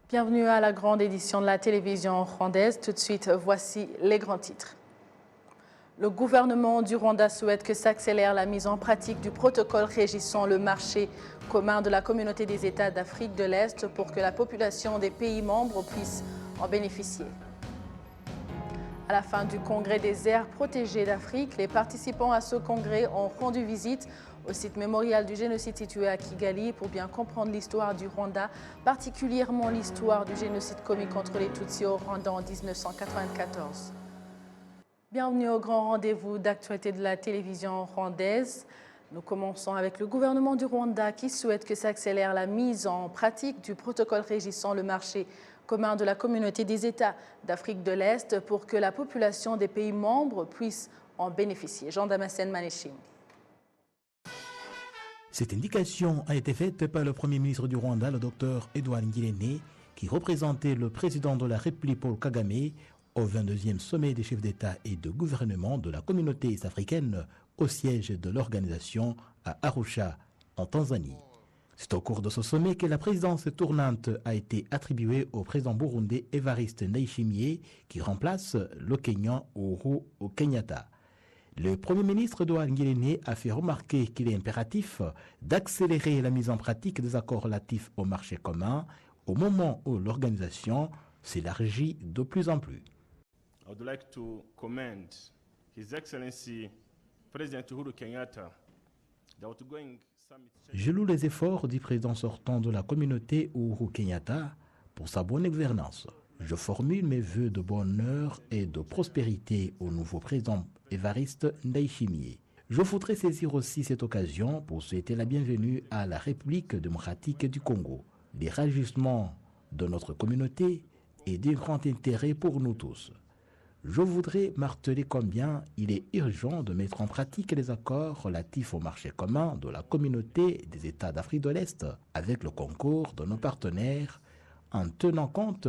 Bienvenue à la grande édition de la télévision rwandaise. Tout de suite, voici les grands titres. Le gouvernement du Rwanda souhaite que s'accélère la mise en pratique du protocole régissant le marché commun de la communauté des États d'Afrique de l'Est pour que la population des pays membres puisse en bénéficier. À la fin du congrès des aires protégées d'Afrique, les participants à ce congrès ont rendu visite au site mémorial du génocide situé à Kigali pour bien comprendre l'histoire du Rwanda, particulièrement l'histoire du génocide commis contre les Tutsis au Rwanda en 1994. Bienvenue au grand rendez-vous d'actualité de la télévision rwandaise. Nous commençons avec le gouvernement du Rwanda qui souhaite que s'accélère la mise en pratique du protocole régissant le marché commun de la communauté des États d'Afrique de l'Est pour que la population des pays membres puisse en bénéficier. Jean Damascène Manéchine. Cette indication a été faite par le Premier ministre du Rwanda, le Dr Edouard Ngirente, qui représentait le président de la République Paul Kagame au 22e sommet des chefs d'État et de gouvernement de la communauté est-africaine au siège de l'organisation à Arusha, en Tanzanie. C'est au cours de ce sommet que la présidence tournante a été attribuée au président burundais Evariste Ndayishimiye, qui remplace le Kenyan Uhuru Kenyatta. Le Premier ministre Edouard Ngirente a fait remarquer qu'il est impératif d'accélérer la mise en pratique des accords relatifs au marché commun au moment où l'organisation s'élargit de plus en plus. I would like to commend His Excellency President Uhuru Kenyatta, the outgoing summit. Je loue les efforts du président sortant de la communauté Uhuru Kenyatta pour sa bonne gouvernance. Je formule mes vœux de bonheur et de prospérité au nouveau président Evariste Ndayishimiye. Je voudrais saisir aussi cette occasion pour souhaiter la bienvenue à la République démocratique du Congo. Les ragissements de notre communauté est d'un grand intérêt pour nous tous. Je voudrais marteler combien il est urgent de mettre en pratique les accords relatifs au marché commun de la communauté des États d'Afrique de l'Est avec le concours de nos partenaires en tenant compte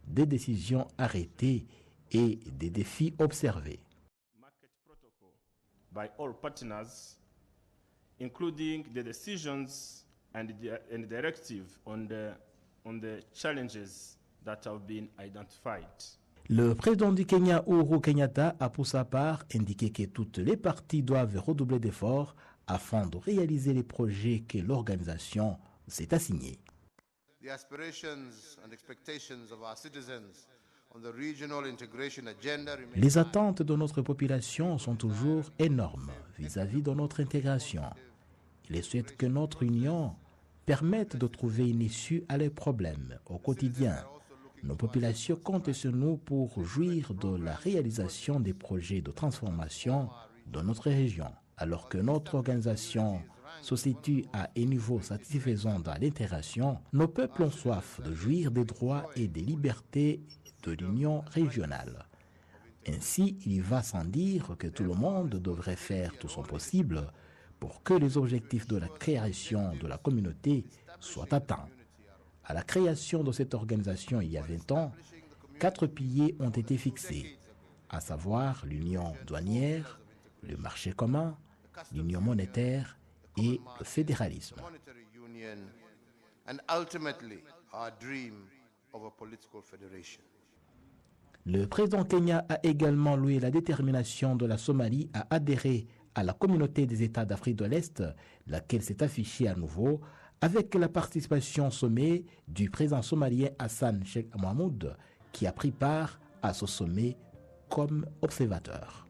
des décisions arrêtées et des défis observés. Market protocol by all partners, including the decisions and the directive on the challenges that have been identified. Le président du Kenya, Uhuru Kenyatta, a pour sa part indiqué que toutes les parties doivent redoubler d'efforts afin de réaliser les projets que l'organisation s'est assignés. The aspirations and expectations of our citizens on the regional integration agenda remain Les attentes de notre population sont toujours énormes vis-à-vis de notre intégration. Ils souhaitent que notre union permette de trouver une issue à leurs problèmes au quotidien. Nos populations comptent sur nous pour jouir de la réalisation des projets de transformation de notre région, alors que notre organisation se situe à un niveau satisfaisant dans l'intégration. Nos peuples ont soif de jouir des droits et des libertés de l'Union régionale. Ainsi, il va sans dire que tout le monde devrait faire tout son possible pour que les objectifs de la création de la communauté soient atteints. À la création de cette organisation il y a 20 ans, 4 piliers ont été fixés, à savoir l'union douanière, le marché commun, l'union monétaire et le fédéralisme. monetary union and ultimately our dream of a political federation. Le président Kenya a également loué la détermination de la Somalie à adhérer à la communauté des États d'Afrique de l'Est, laquelle s'est affichée à nouveau avec la participation au sommet du président somalien Hassan Sheikh Mohamud, qui a pris part à ce sommet comme observateur.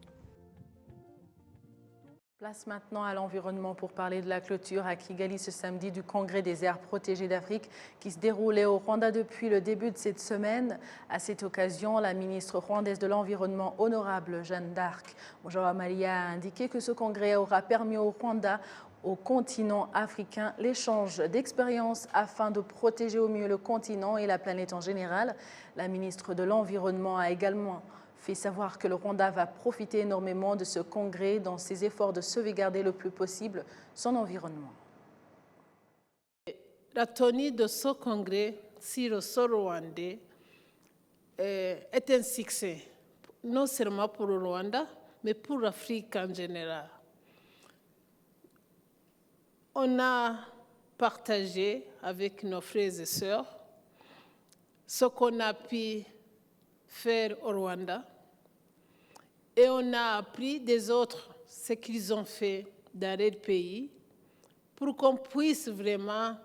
Place maintenant à l'environnement pour parler de la clôture à Kigali ce samedi du congrès des aires protégées d'Afrique qui se déroulait au Rwanda depuis le début de cette semaine. À cette occasion, la ministre rwandaise de l'Environnement, honorable Jeanne d'Arc Mujawamariya, a indiqué que ce congrès aura permis au Rwanda, au continent africain, l'échange d'expériences afin de protéger au mieux le continent et la planète en général. La ministre de l'Environnement a également fait savoir que le Rwanda va profiter énormément de ce congrès dans ses efforts de sauvegarder le plus possible son environnement. La tenue de ce congrès sur le sol rwandais est un succès, non seulement pour le Rwanda, mais pour l'Afrique en général. On a partagé avec nos frères et sœurs ce qu'on a pu faire au Rwanda et on a appris des autres ce qu'ils ont fait dans leur pays pour qu'on puisse vraiment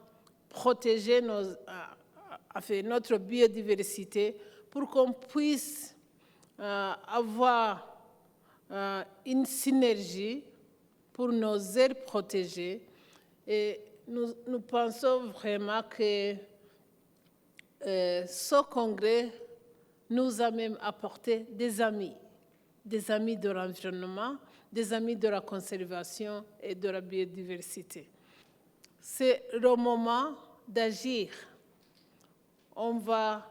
protéger notre biodiversité, pour qu'on puisse avoir une synergie pour nos aires protégées. Et nous pensons vraiment que ce congrès nous a même apporté des amis de l'environnement, des amis de la conservation et de la biodiversité. C'est le moment d'agir. On va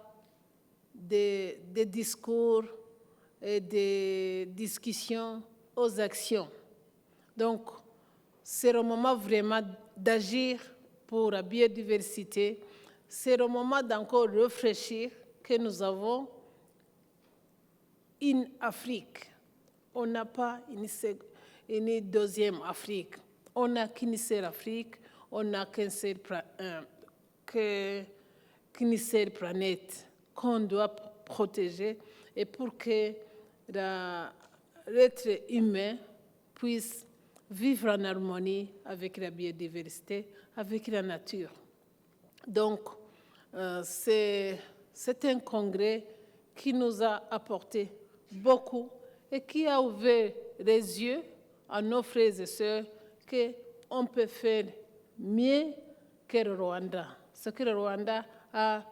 des discours et des discussions aux actions. Donc, c'est le moment vraiment d'agir pour la biodiversité. C'est le moment d'encore réfléchir que nous avons une Afrique. On n'a pas une deuxième Afrique. On n'a qu'une seule Afrique. On n'a qu'une seule planète qu'on doit protéger et pour que l'être humain puisse vivre en harmonie avec la biodiversité, avec la nature. Donc, c'est un congrès qui nous a apporté beaucoup et qui a ouvert les yeux à nos frères et sœurs qu'on peut faire mieux que le Rwanda. Ce que le Rwanda a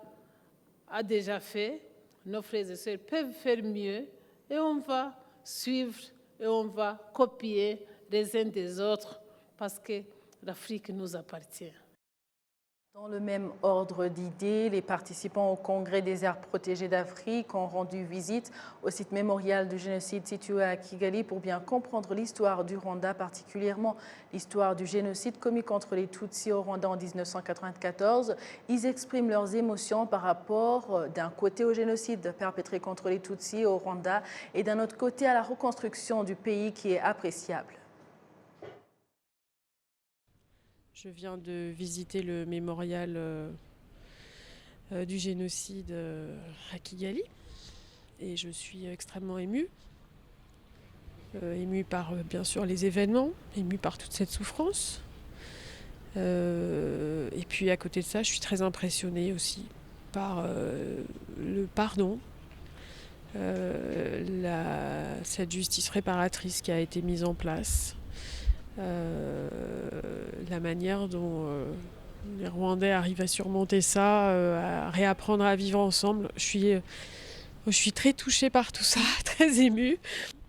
déjà fait, nos frères et sœurs peuvent faire mieux et on va suivre et on va copier les uns des autres parce que l'Afrique nous appartient. Dans le même ordre d'idées, les participants au Congrès des aires protégées d'Afrique ont rendu visite au site mémorial du génocide situé à Kigali pour bien comprendre l'histoire du Rwanda, particulièrement l'histoire du génocide commis contre les Tutsis au Rwanda en 1994. Ils expriment leurs émotions par rapport d'un côté au génocide perpétré contre les Tutsis au Rwanda et d'un autre côté à la reconstruction du pays qui est appréciable. Je viens de visiter le mémorial du génocide à Kigali et je suis extrêmement émue. Émue par bien sûr les événements, émue par toute cette souffrance. Et puis à côté de ça, je suis très impressionnée aussi par le pardon, cette justice réparatrice qui a été mise en place. La manière dont les Rwandais arrivent à surmonter ça, à réapprendre à vivre ensemble. Je suis très touchée par tout ça, très émue.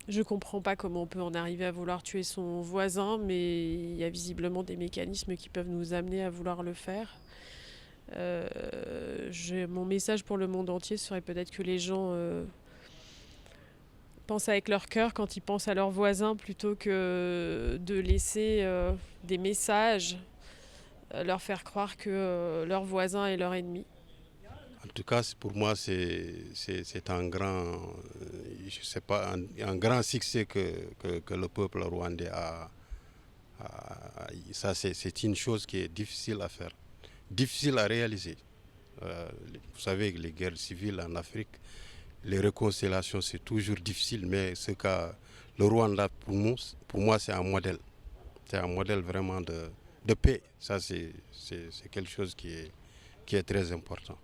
Je ne comprends pas comment on peut en arriver à vouloir tuer son voisin, mais il y a visiblement des mécanismes qui peuvent nous amener à vouloir le faire. Mon message pour le monde entier serait peut-être que les gens pensent avec leur cœur quand ils pensent à leurs voisins plutôt que de laisser des messages leur faire croire que leur voisin est leur ennemi. En tout cas, pour moi, c'est un grand, un grand succès que le peuple rwandais a. Ça, c'est une chose qui est difficile à faire, difficile à réaliser. Vous savez, les guerres civiles en Afrique, les réconciliations, c'est toujours difficile, mais ce qu'a le Rwanda, pour moi, c'est un modèle. C'est un modèle vraiment de paix. Ça, c'est quelque chose qui est très important.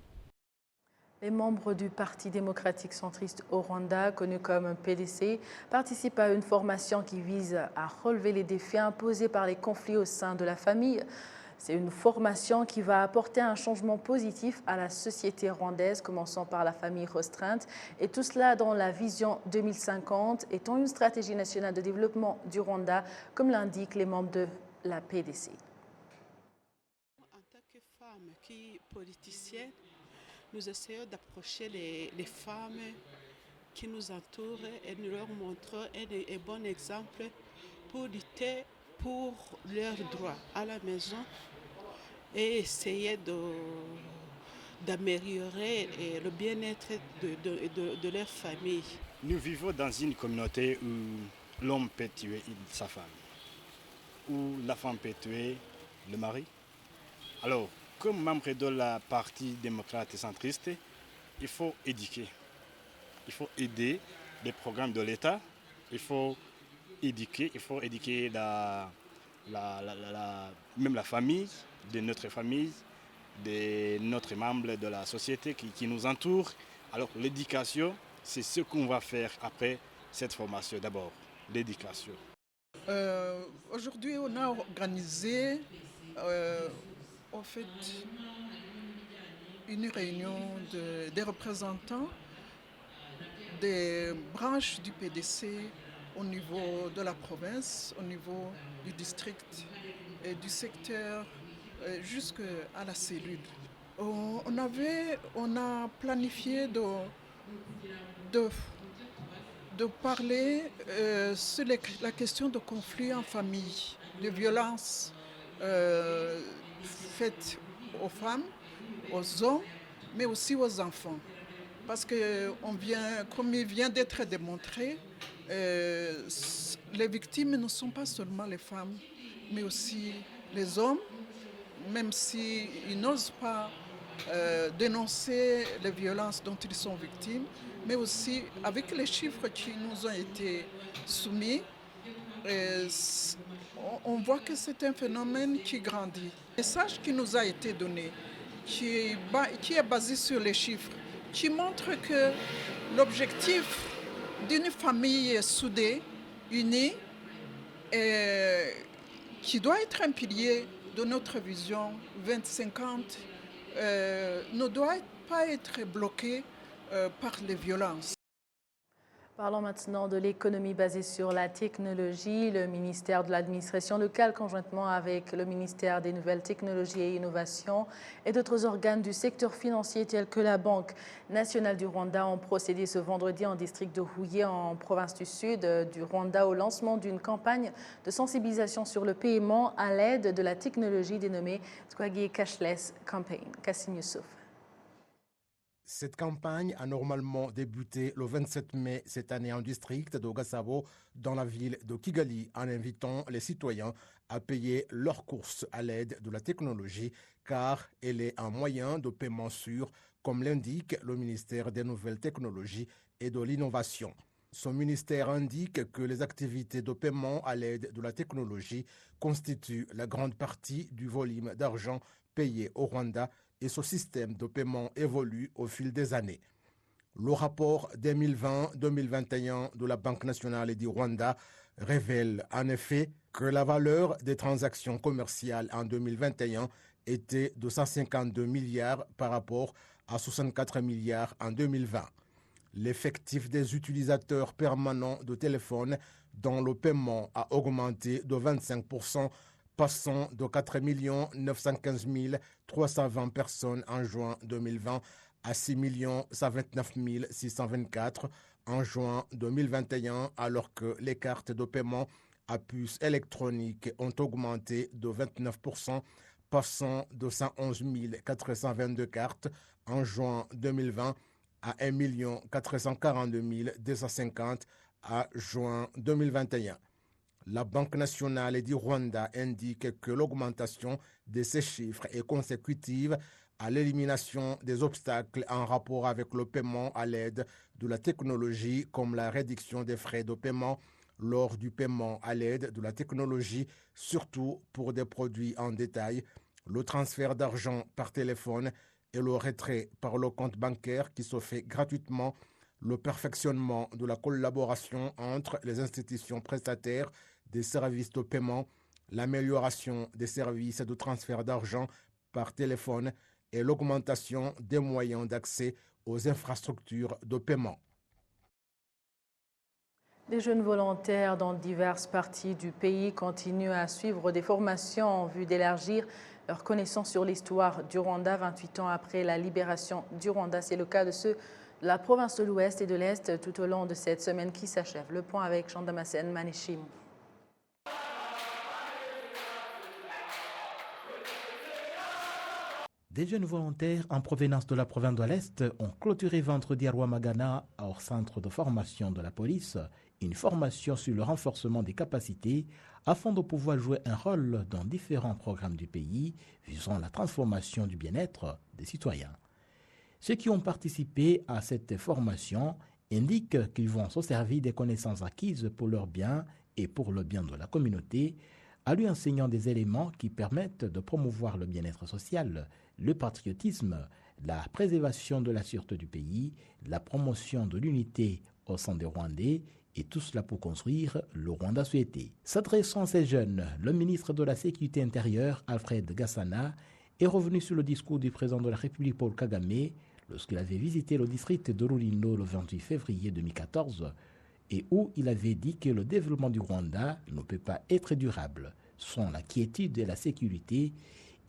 Les membres du Parti démocratique centriste au Rwanda, connu comme PDC, participent à une formation qui vise à relever les défis imposés par les conflits au sein de la famille. C'est une formation qui va apporter un changement positif à la société rwandaise, commençant par la famille restreinte, et tout cela dans la vision 2050, étant une stratégie nationale de développement du Rwanda, comme l'indiquent les membres de la PDC. En tant que femmes qui politiciennes, nous essayons d'approcher les femmes qui nous entourent et nous leur montrons un bon exemple pour lutter pour leurs droits à la maison et essayer d'améliorer le bien-être de leur famille. Nous vivons dans une communauté où l'homme peut tuer sa femme, où la femme peut tuer le mari. Alors, comme membre de la Parti démocrate centriste, il faut éduquer. Il faut aider les programmes de l'État. Il faut éduquer même la famille, de notre famille, de notre membre de la société qui nous entoure. Alors l'éducation, c'est ce qu'on va faire après cette formation. D'abord, l'éducation. Aujourd'hui, on a organisé une réunion des représentants des branches du PDC au niveau de la province, au niveau du district et du secteur jusqu'à la cellule. On a planifié de parler sur la question de conflits en famille, de violences faites aux femmes, aux hommes, mais aussi aux enfants. Parce que, comme il vient d'être démontré, les victimes ne sont pas seulement les femmes, mais aussi les hommes, même s'ils n'osent pas dénoncer les violences dont ils sont victimes, mais aussi avec les chiffres qui nous ont été soumis, on voit que c'est un phénomène qui grandit. Le message qui nous a été donné, qui est basé sur les chiffres, qui montre que l'objectif d'une famille soudée, unie, qui doit être un pilier de notre vision 2050, ne doit pas être bloqué par les violences. Parlons maintenant de l'économie basée sur la technologie. Le ministère de l'administration locale, conjointement avec le ministère des Nouvelles Technologies et Innovations et d'autres organes du secteur financier tels que la Banque nationale du Rwanda, ont procédé ce vendredi en district de Huye, en province du sud du Rwanda, au lancement d'une campagne de sensibilisation sur le paiement à l'aide de la technologie dénommée Twagye Cashless Campaign. Kassim Youssouf. Cette campagne a normalement débuté le 27 mai cette année en district de Gasabo, dans la ville de Kigali, en invitant les citoyens à payer leurs courses à l'aide de la technologie, car elle est un moyen de paiement sûr, comme l'indique le ministère des Nouvelles Technologies et de l'Innovation. Son ministère indique que les activités de paiement à l'aide de la technologie constituent la grande partie du volume d'argent payé au Rwanda, et ce système de paiement évolue au fil des années. Le rapport 2020-2021 de la Banque nationale du Rwanda révèle en effet que la valeur des transactions commerciales en 2021 était de 152 milliards par rapport à 64 milliards en 2020. L'effectif des utilisateurs permanents de téléphone dont le paiement a augmenté de 25%, passant de 4 915 320 personnes en juin 2020 à 6 129 624 en juin 2021, alors que les cartes de paiement à puce électronique ont augmenté de 29%, passant de 111 422 cartes en juin 2020 à 1 442 250 à juin 2021. La Banque nationale du Rwanda indique que l'augmentation de ces chiffres est consécutive à l'élimination des obstacles en rapport avec le paiement à l'aide de la technologie, comme la réduction des frais de paiement lors du paiement à l'aide de la technologie, surtout pour des produits en détail, le transfert d'argent par téléphone et le retrait par le compte bancaire qui se fait gratuitement, le perfectionnement de la collaboration entre les institutions prestataires des services de paiement, l'amélioration des services de transfert d'argent par téléphone et l'augmentation des moyens d'accès aux infrastructures de paiement. Les jeunes volontaires dans diverses parties du pays continuent à suivre des formations en vue d'élargir leurs connaissances sur l'histoire du Rwanda 28 ans après la libération du Rwanda. C'est le cas de ceux de la province de l'Ouest et de l'Est tout au long de cette semaine qui s'achève. Le point avec Jean Damascène Maneshim. Des jeunes volontaires en provenance de la province de l'Est ont clôturé vendredi à Rwamagana, au centre de formation de la police, une formation sur le renforcement des capacités afin de pouvoir jouer un rôle dans différents programmes du pays visant la transformation du bien-être des citoyens. Ceux qui ont participé à cette formation indiquent qu'ils vont se servir des connaissances acquises pour leur bien et pour le bien de la communauté, en lui enseignant des éléments qui permettent de promouvoir le bien-être social, le patriotisme, la préservation de la sûreté du pays, la promotion de l'unité au sein des Rwandais, et tout cela pour construire le Rwanda souhaité. S'adressant à ces jeunes, le ministre de la Sécurité intérieure, Alfred Gassana, est revenu sur le discours du président de la République, Paul Kagame, lorsqu'il avait visité le district de Rulindo le 28 février 2014, et où il avait dit que le développement du Rwanda ne peut pas être durable sans la quiétude et la sécurité,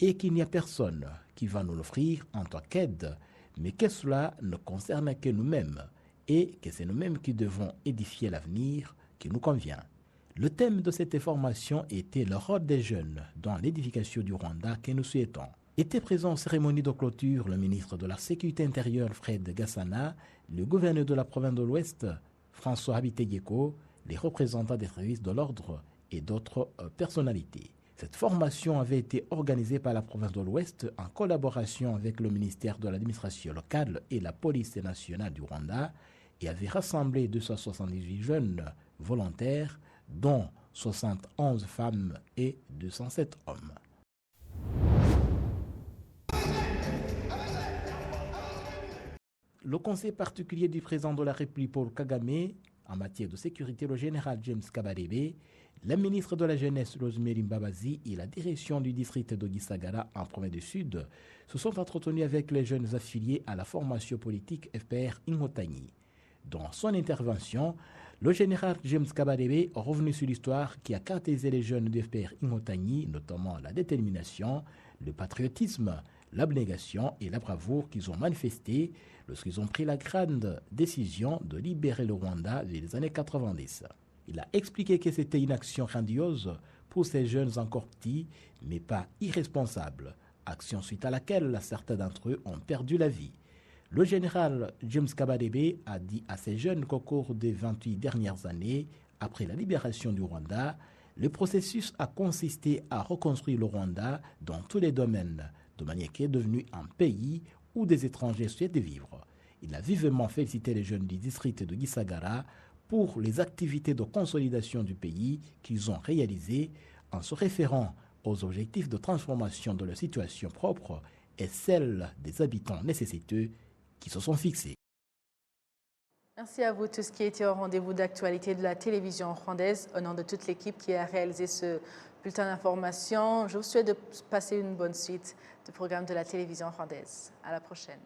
et qu'il n'y a personne qui va nous l'offrir en tant qu'aide, mais que cela ne concerne que nous-mêmes, et que c'est nous-mêmes qui devons édifier l'avenir qui nous convient. Le thème de cette formation était le rôle des jeunes dans l'édification du Rwanda que nous souhaitons. Était présent en cérémonie de clôture le ministre de la Sécurité intérieure Fred Gassana, le gouverneur de la province de l'Ouest François Habitegeko, les représentants des services de l'ordre et d'autres personnalités. Cette formation avait été organisée par la province de l'Ouest en collaboration avec le ministère de l'administration locale et la police nationale du Rwanda et avait rassemblé 278 jeunes volontaires, dont 71 femmes et 207 hommes. Le conseil particulier du président de la République Paul Kagame en matière de sécurité, le général James Kabarebe, le ministre de la Jeunesse Rosemary Mbabazi et la direction du district de Gisagara en province du Sud se sont entretenus avec les jeunes affiliés à la formation politique FPR Inhotanyi. Dans son intervention, le général James Kabarebe est revenu sur l'histoire qui a caractérisé les jeunes de FPR Inhotanyi, notamment la détermination, le patriotisme, l'abnégation et la bravoure qu'ils ont manifesté lorsqu'ils ont pris la grande décision de libérer le Rwanda vers les années 90. Il a expliqué que c'était une action grandiose pour ces jeunes encore petits, mais pas irresponsables, action suite à laquelle certains d'entre eux ont perdu la vie. Le général James Kabarebe a dit à ces jeunes qu'au cours des 28 dernières années, après la libération du Rwanda, le processus a consisté à reconstruire le Rwanda dans tous les domaines, de manière qu'il est devenu un pays où des étrangers souhaitent vivre. Il a vivement félicité les jeunes du district de Gisagara pour les activités de consolidation du pays qu'ils ont réalisées en se référant aux objectifs de transformation de leur situation propre et celle des habitants nécessiteux qui se sont fixés. Merci à vous tous qui étaient au rendez-vous d'actualité de la télévision rwandaise. Au nom de toute l'équipe qui a réalisé ce bulletin d'information, je vous souhaite de passer une bonne suite du programme de la télévision rwandaise. À la prochaine.